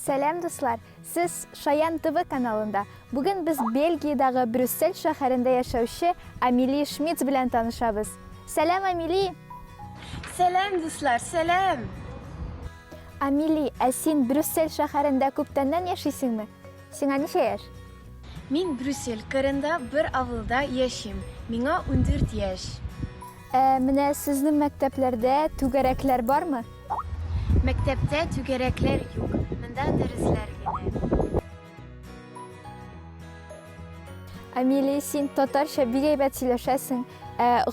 Сәлем, дуслар! Сіз Шаян ТВ каналында. Бүген біз Бельгиядағы Брюссель шәһәрендә яшәүче Амели Шмидт белән танышабыз. Сәлем, Амели! Сәлем, дуслар, сәлем! Амели, син Брюссель шәһәрендә күптәннән яшисеңме? Сиңа ничә яшь? Мин Брюссель кырында бер авылда яшим. Миңа 14 яшь. Менә сезнең мәктәпләрдә түгәрәкләр бармы? Мәктәптә түгәрәкләр юк. Монда дәресләр генә. Амели, син татарча бик әйбәт сөйләшәсең.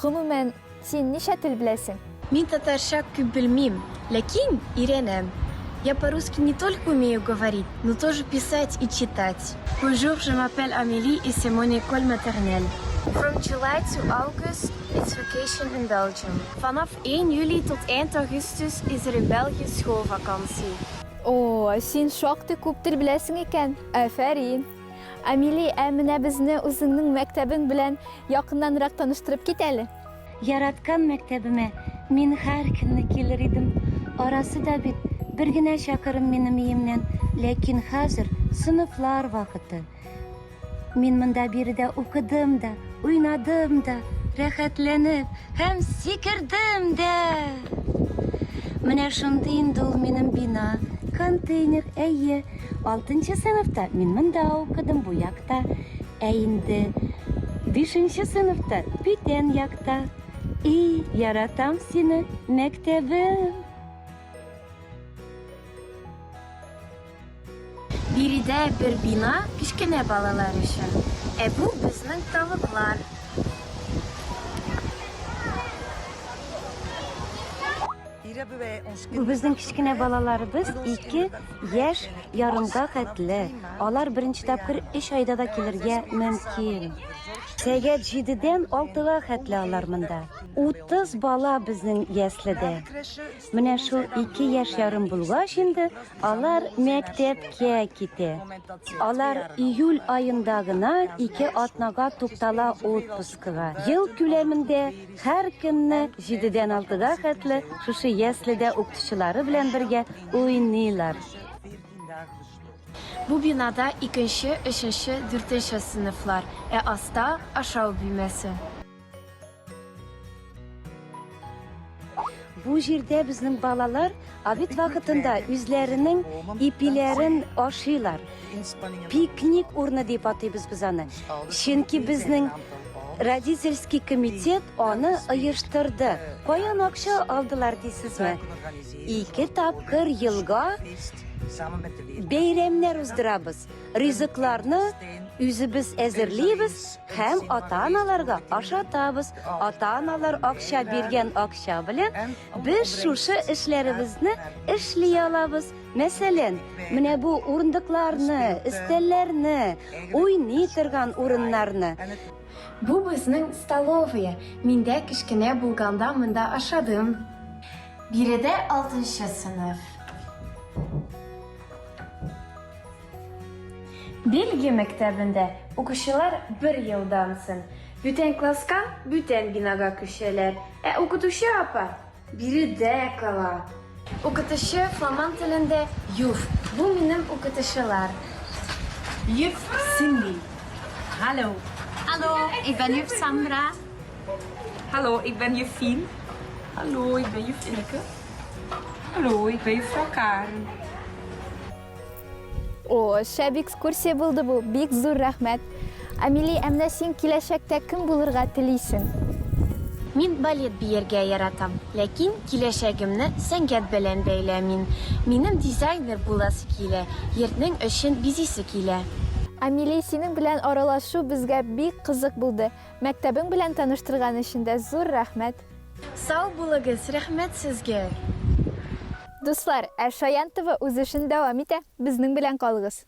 Гомумән, син ничә тел беләсең? Мин татарча күп белмим, ләкин өйрәнәм. Я по-русски не только умею говорить, но тоже писать и читать. Bonjour, je m'appelle Amélie et c'est mon école maternelle. From July to August, it's vacation in Belgium. Vanaf 1 juli tot eind augustus is er in België schoolvakantie. Син шактый күп тел беләсең икән. Афәрин. Амели, менә безне үзеңнең мәктәбең белән якыннанрак таныштырып кит әле. Яраткан мәктәбемә мин һәр көнне килер идем. Арасы да бит бер генә чакырым минем өемнән, ләкин хәзер сыйныфлар вакыты. Мин монда биредә укыдым да, уйнадым да, рәхәтләнеп һәм сикердем дә. Менә шундый инде ул минем бина, контейнер, 6-нчы сыйныфта мин монда укыдым бу якта, инде 5-нчы сыйныфта бүтән якта. И яратам сине, мәктәбем. Биредә бер бина кичкенә балалар өчен. Бу безнең тавыклар. Бу безнең кичкенә балаларыбыз 2 яшь ярымга хәтле. Алар беренче тапкыр 3 айда да килергә мөмкин. Сәгать 7-дән 6-га хәтле алар монда. 30 бала безнең яследә. Менә шул 2 яшь ярым булгач инде алар мәктәпкә китә. Алар июль аенда гына 2 атнага туктала отпускыга. Ел күләмендә һәр көнне 7-дән 6-га хәтле шушы яследә укытучылары белән бергә уйныйлар. Бу бинада 2-нче, 3-нче, 4-нче сыйныфлар, аста ашау бүлмәсе. Бу җирдә безнең балалар обед вакытында үзләренең ипиләрен ашыйлар. Пикник урыны дип атыйбыз без аны. Чөнки безнең родительский комитет аны оештырды. Каян акча алдылар дисезме? 2 тапкыр елга бәйрәмнәр уздырабыз. Ризыкларны үзебез әзерлибез һәм ата-аналарга ашатабыз. Ата-аналар акча биргән акча белән без шушы эшләребезне эшли алабыз. Мәсәлән, менә бу урындыкларны, өстәлләрне, уйный торган урыннарны. Бу безнең столовая. Миндә кичкенә булганда монда ашадым. Биредә 6-нчы сыйныф. Бельгия мәктәбендә укучылар 1 елдан соң бүтән класска, бүтән бинага күчәләр. Укытучы апа биредә кала. Укытучы фламанд телендә Юф. Бу минем укытучылар. Juf Cindy. Hallo. Hallo, ik ben juf Sandra. Hallo, ik ben juf Fien. Hallo, ik ben juf Ineke. Hallo, ik ben juffrouw Karen. Шәп экскурсия булды бу. Бик зур рәхмәт. Амели, менә син киләчәктә кем булырга телисең? Мин балет биергә яратам, ләкин киләчәгемне сәнгать белән бәйләмим. Минем дизайнер буласы килә, йортның өчен бизисе килә. Амели, синең белән аралашу безгә бик кызык булды. Мәктәбең белән таныштырган өчен дә зур рәхмәт. Сау булыгыз, рәхмәт сезгә. Дуслар, Шаян ТВ үз эшен дәвам итә. Безнең белән калыгыз.